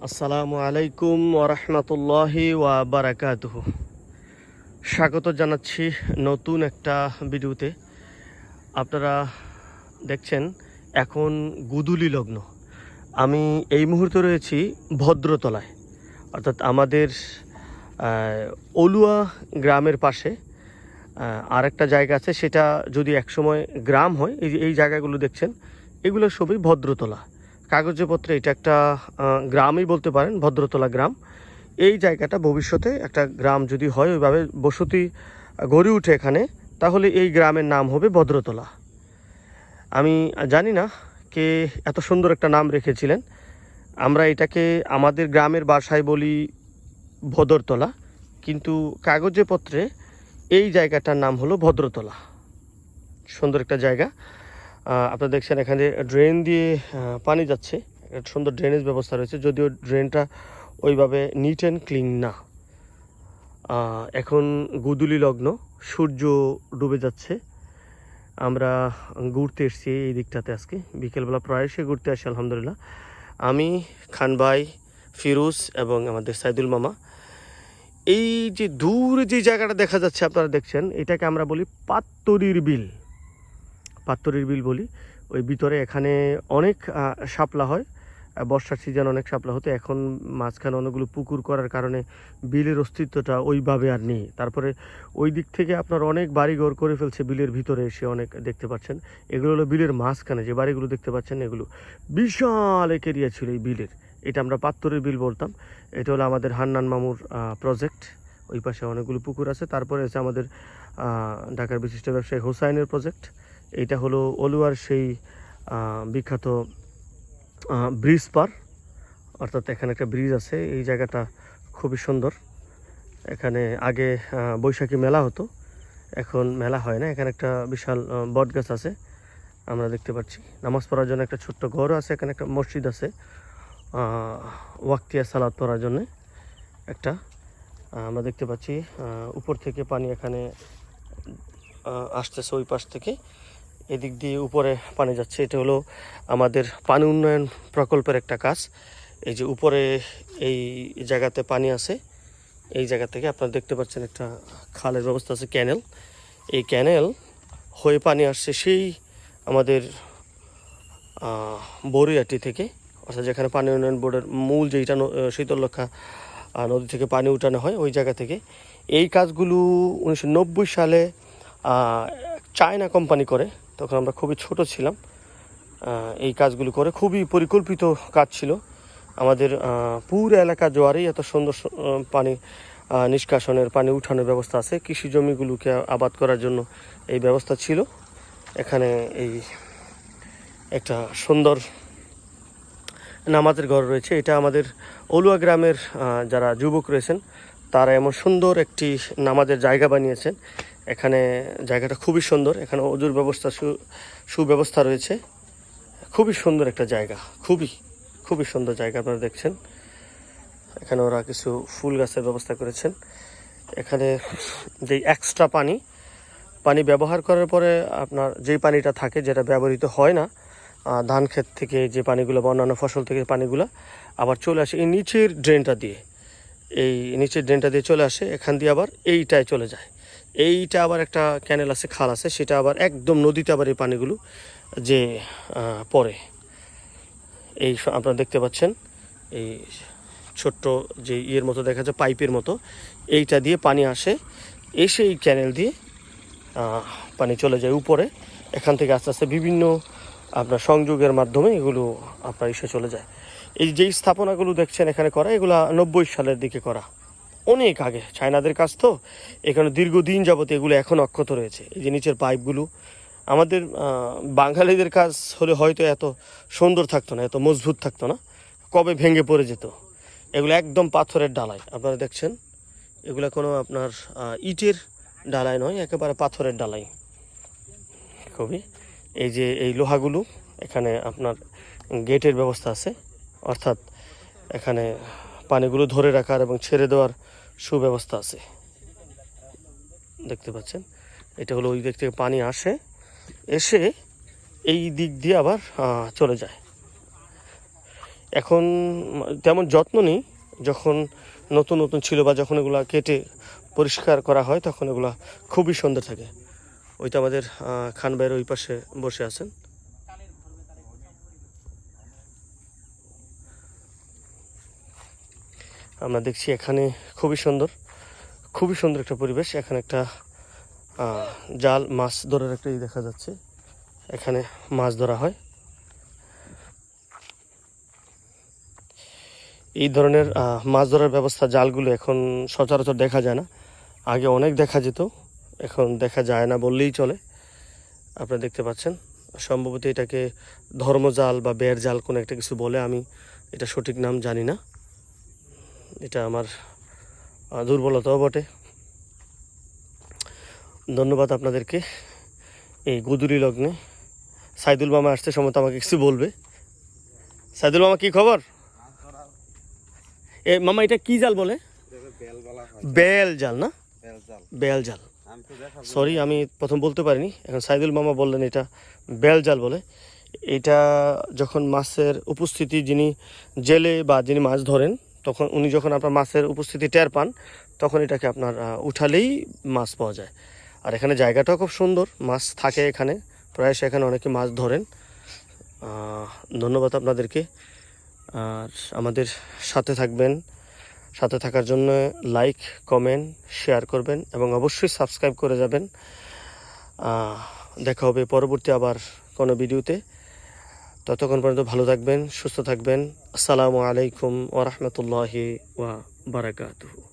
আসসালামু আলাইকুম ওরহমতুল্লাহি ওয়া বারাকাতুহু। স্বাগত জানাচ্ছি নতুন একটা ভিডিওতে। আপনারা দেখছেন এখন গুদুলি লগ্ন। আমি এই মুহূর্তে রয়েছি ভদ্রতলায়, অর্থাৎ আমাদের অলুয়া গ্রামের পাশে আরেকটা জায়গা আছে, সেটা যদি একসময় গ্রাম হয়, এই জায়গাগুলো দেখছেন এগুলো সবই ভদ্রতলা। কাগজপত্রে এটা একটা গ্রামই বলতে পারেন, ভদ্রতলা গ্রাম। এই জায়গাটা ভবিষ্যতে একটা গ্রাম যদি হয়, ওইভাবে বসতি গড়ে উঠে এখানে, তাহলে এই গ্রামের নাম হবে ভদ্রতলা। আমি জানি না কে এত সুন্দর একটা নাম রেখেছিলেন। আমরা এটাকে আমাদের গ্রামের ভাষায় বলি ভদরতলা, কিন্তু কাগজে পত্রে এই জায়গাটার নাম হলো ভদ্রতলা। সুন্দর একটা জায়গা। আপনারা দেখছেন এখানে ড্রেন দিয়ে পানি যাচ্ছে, একটা সুন্দর ড্রেনেজ ব্যবস্থা রয়েছে, যদিও ড্রেনটা ওইভাবে নিট অ্যান্ড ক্লিন না। এখন গুদুলি লগ্ন, সূর্য ডুবে যাচ্ছে। আমরা ঘুরতে এসেছি এই দিকটাতে আজকে বিকেলবেলা, প্রায়শই ঘুরতে আসি আলহামদুলিল্লাহ। আমি, খান ভাই, ফিরোজ এবং আমাদের সাইদুল মামা। এই যে দূরে যে জায়গাটা দেখা যাচ্ছে আপনারা দেখছেন, এটাকে আমরা বলি পাত্তরির বিল। পাত্তরির বিল বলি। ওই ভিতরে এখানে অনেক শাপলা হয়, বর্ষার সিজন অনেক শাপলা হতো। এখন মাঝখানে অনেকগুলো পুকুর করার কারণে বিলের অস্তিত্বটা ওইভাবে আর নেই। তারপরে ওই দিক থেকে আপনার অনেক বাড়িঘর করে ফেলছে বিলের ভিতরে এসে, অনেক দেখতে পাচ্ছেন। এগুলো হলো বিলের মাঝখানে যে বাড়িগুলো দেখতে পাচ্ছেন, এগুলো বিশাল এক এরিয়া ছিল এই বিলের। এটা আমরা পাত্তরির বিল বলতাম। এটা হলো আমাদের হান্নান মামুর প্রজেক্ট। ওই পাশে অনেকগুলো পুকুর আছে। তারপরে আছে আমাদের ঢাকার বিশিষ্ট ব্যবসায়ী হোসাইনের প্রজেক্ট। এইটা হলো অলুয়ার সেই বিখ্যাত ব্রিজ পার, অর্থাৎ এখানে একটা ব্রিজ আছে। এই জায়গাটা খুবই সুন্দর। এখানে আগে বৈশাখী মেলা হতো, এখন মেলা হয় না। এখানে একটা বিশাল বট গাছ আছে আমরা দেখতে পাচ্ছি। নামাজ পড়ার জন্য একটা ছোট্ট ঘরও আছে। এখানে একটা মসজিদ আছে ওয়াক্তিয়া সালাত পড়ার জন্য একটা। আমরা দেখতে পাচ্ছি উপর থেকে পানি এখানে আসতেছে, ওই পাশ থেকে এদিক দিয়ে উপরে পানি যাচ্ছে। এটা হলো আমাদের পানি উন্নয়ন প্রকল্পের একটা কাজ। এই যে উপরে এই জায়গাতে পানি আছে, এই জায়গা থেকে আপনারা দেখতে পাচ্ছেন একটা খালের ব্যবস্থা আছে, ক্যানেল। এই ক্যানেল হয়ে পানি আসছে সেই আমাদের বরিয়াটি থেকে, অর্থাৎ যেখানে পানি উন্নয়ন বোর্ডের মূল যেইটা শীতলক্ষা নদী থেকে পানি উঠানো হয়, ওই জায়গা থেকে। এই কাজগুলো 1990 সালে চায়না কোম্পানি করে, তখন আমরা খুবই ছোট ছিলাম। এই কাজগুলো করে খুবই পরিকল্পিত কাজ ছিল। আমাদের পুরো এলাকা জোয়ারেই এত সুন্দর পানি নিষ্কাশনের, পানি উঠানোর ব্যবস্থা আছে। কৃষি জমিগুলোকে আবাদ করার জন্য এই ব্যবস্থা ছিল। এখানে এই একটা সুন্দর নামাজের ঘর রয়েছে। এটা আমাদের অলুয়া গ্রামের যারা যুবক রয়েছেন, তারা এমন সুন্দর একটি নামাজের জায়গা বানিয়েছেন। এখানে জায়গাটা খুবই সুন্দর। এখানে অজুর ব্যবস্থা, সুব্যবস্থা রয়েছে। খুবই সুন্দর একটা জায়গা, খুবই সুন্দর জায়গা। আপনারা দেখছেন এখানে ওরা কিছু ফুল গাছের ব্যবস্থা করেছেন। এখানে যে এক্সট্রা পানি ব্যবহার করার পরে আপনার যেই পানিটা থাকে, যেটা ব্যবহৃত হয় না ধান ক্ষেত থেকে, যে পানিগুলো বা অন্যান্য ফসল থেকে পানিগুলো আবার চলে আসে এই নিচের ড্রেনটা দিয়ে। এই নিচের ড্রেনটা দিয়ে চলে আসে, এখান দিয়ে আবার এইটায় চলে যায়। এইটা আবার একটা ক্যানেল আছে, খাল আছে, সেটা আবার একদম নদীতে আবার এই পানিগুলো যে পড়ে। এই আপনারা দেখতে পাচ্ছেন এই ছোট্ট যে ইয়ের মতো দেখা যায়, পাইপের মতো, এইটা দিয়ে পানি আসে, এসে এই ক্যানেল দিয়ে পানি চলে যায় উপরে। এখান থেকে আস্তে আস্তে বিভিন্ন আপনার সংযোগের মাধ্যমে এগুলো আপনার এসে চলে যায়। এই যেই স্থাপনাগুলো দেখছেন এখানে করা, এগুলো 90 সালের দিকে করা, অনেক আগে। চায়নাদের কাজ তো, এখানে দীর্ঘদিন যাবত এগুলো এখন অক্ষত রয়েছে। এই যে নিচের পাইপগুলো আমাদের বাঙালিদের কাজ হলে হয়তো এত সুন্দর থাকতো না, এত মজবুত থাকতো না, কবে ভেঙে পড়ে যেত। এগুলো একদম পাথরের ডালাই। আপনারা দেখছেন এগুলো কোনো আপনার ইটের ডালাই নয়, একেবারে পাথরের ডালাই। খুবই এই যে এই লোহাগুলো, এখানে আপনার গেটের ব্যবস্থা আছে, অর্থাৎ এখানে পানিগুলো ধরে রাখার এবং ছেড়ে দেওয়ার সুব্যবস্থা আছে। দেখতে পাচ্ছেন এটা হলো ওই দিক থেকে পানি আসে, এসে এই দিক দিয়ে আবার চলে যায়। এখন তেমন যত্ন নেই, যখন নতুন নতুন ছিল বা যখন এগুলা কেটে পরিষ্কার করা হয় তখন এগুলা খুবই সুন্দর থাকে। ওইটা আমাদের খান ভাইয়ের ওই পাশে বসে আছেন। আমরা দেখছি এখানে খুবই সুন্দর একটা পরিবেশ। এখানে একটা জাল মাছ ধরার একটা দেখা যাচ্ছে, এখানে মাছ ধরা হয়। এই ধরনের মাছ ধরার ব্যবস্থা, জালগুলো এখন সচরাচর দেখা যায় না। আগে অনেক দেখা যেত, এখন দেখা যায় না বললেই চলে। আপনারা দেখতে পাচ্ছেন, সম্ভবত এটাকে ধর্মজাল বা বের জাল কোনো একটা কিছু বলে, আমি এটা সঠিক নাম জানি না, এটা আমার দুর্বলতাও বটে। ধন্যবাদ আপনাদেরকে। এই গুদুরি লগ্নে সাইদুল মামা আসতে সময় আমাকে কিছু বলবে। সাইদুল মামা, কি খবর? এ মামা, এটা কি জাল বলে? বেল জাল না? বেল জাল। সরি, আমি প্রথম বলতে পারিনি, এখন সাইদুল মামা বললেন এটা বেল জাল বলে। এটা যখন মাছের উপস্থিতি, যিনি জেলে বা যিনি মাছ ধরেন, তখন উনি যখন আপনার মাছের উপস্থিতি টের পান, তখন এটাকে আপনার উঠালেই মাছ পাওয়া যায়। আর এখানে জায়গাটাও খুব সুন্দর, মাছ থাকে এখানে, প্রায় সেখানে অনেকে মাছ ধরেন। ধন্যবাদ আপনাদেরকে। আর আমাদের সাথে থাকবেন, সাথে থাকার জন্য লাইক, কমেন্ট, শেয়ার করবেন এবং অবশ্যই সাবস্ক্রাইব করে যাবেন। দেখা হবে পরবর্তী আবার কোনো ভিডিওতে। ততক্ষণ পর্যন্ত ভালো থাকবেন, সুস্থ থাকবেন। আসসালামু আলাইকুম ওয়া রাহমাতুল্লাহি ওয়া বারাকাতুহু।